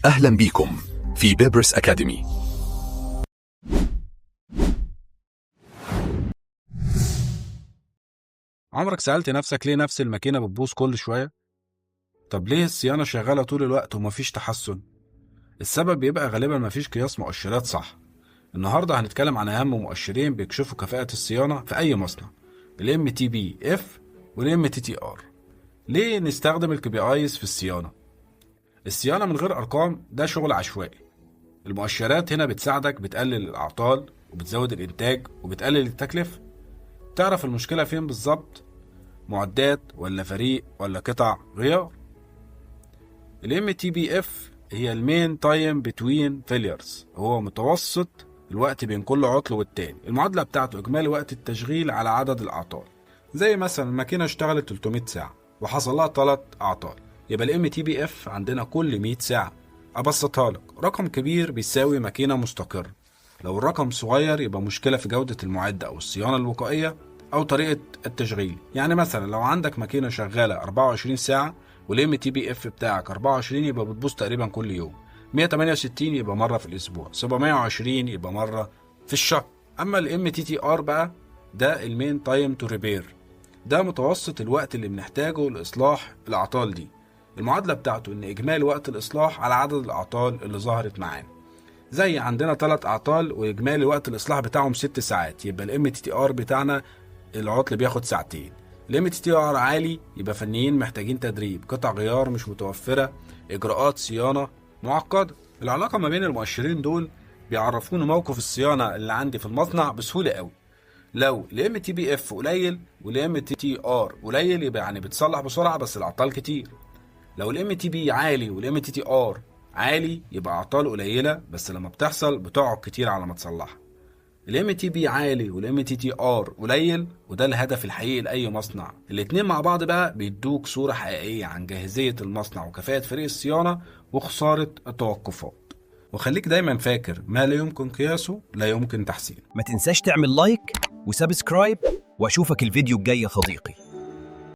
أهلا بكم في بيبرس أكاديمي. عمرك سألت نفسك ليه نفس الماكينة بتبوظ كل شوية؟ طب ليه الصيانة شغالة طول الوقت ومفيش تحسن؟ السبب بيبقى غالبا مفيش قياس مؤشرات صح. النهاردة هنتكلم عن أهم مؤشرين بيكشفوا كفاءة الصيانة في أي مصنع، ال MTBF وال MTTR. ليه نستخدم ال KPIs في الصيانة؟ الصيانة من غير أرقام ده شغل عشوائي. المؤشرات هنا بتساعدك، بتقلل الأعطال وبتزود الإنتاج وبتقلل التكلفة. تعرف المشكلة فين بالظبط؟ معدات ولا فريق ولا قطع غيار؟ ال MTBF هي المين تايم بتوين فيليرز، هو متوسط الوقت بين كل عطل والتاني. المعادلة بتاعته إجمالي وقت التشغيل على عدد الأعطال. زي مثلا الماكينة اشتغلت 300 ساعة وحصل لها 3 أعطال، يبقى ال MTBF عندنا كل 100 ساعة. أبسطها لك، رقم كبير بيساوي ماكينة مستقرة. لو الرقم صغير يبقى مشكلة في جودة المعدة أو الصيانة الوقائية أو طريقة التشغيل. يعني مثلا لو عندك ماكينة شغالة 24 ساعة والام تي بي اف بتاعك 24، يبقى بتبوظ تقريبا كل يوم. 168 يبقى مرة في الأسبوع، 720 يبقى مرة في الشهر. أما الام تي تي ار بقى، ده المين تايم تو ريبير، ده متوسط الوقت اللي بنحتاجه لإصلاح الأعطال دي. المعادلة بتاعته إن إجمالي وقت الإصلاح على عدد الأعطال اللي ظهرت معانا. زي عندنا 3 أعطال وإجمالي وقت الإصلاح بتاعهم 6 ساعات، يبقى الام تي تي ار بتاعنا العطل بياخد ساعتين. الام تي تي ار عالي يبقى فنيين محتاجين تدريب، قطع غيار مش متوفرة، إجراءات صيانة معقدة. العلاقة ما بين المؤشرين دول بيعرفوني موقف الصيانة اللي عندي في المصنع بسهولة قوي. لو الام تي بي اف قليل والام تي تي ار قليل يبقى يعني بتصلح بسرعة بس الأعطال كتير. لو الام تي بي عالي والام تي تي ار عالي يبقى أعطال قليلة بس لما بتحصل بتقعد كتير على ما تصلحها. الام تي بي عالي والام تي تي ار قليل، وده الهدف الحقيقي لاي مصنع. الاتنين مع بعض بقى بيدوك صورة حقيقية عن جاهزية المصنع وكفاءة فريق الصيانة وخسارة التوقفات. وخليك دايما فاكر، ما لا يمكن قياسه لا يمكن تحسينه. ما تنساش تعمل لايك وسبسكرايب، واشوفك الفيديو الجاي يا صديقي.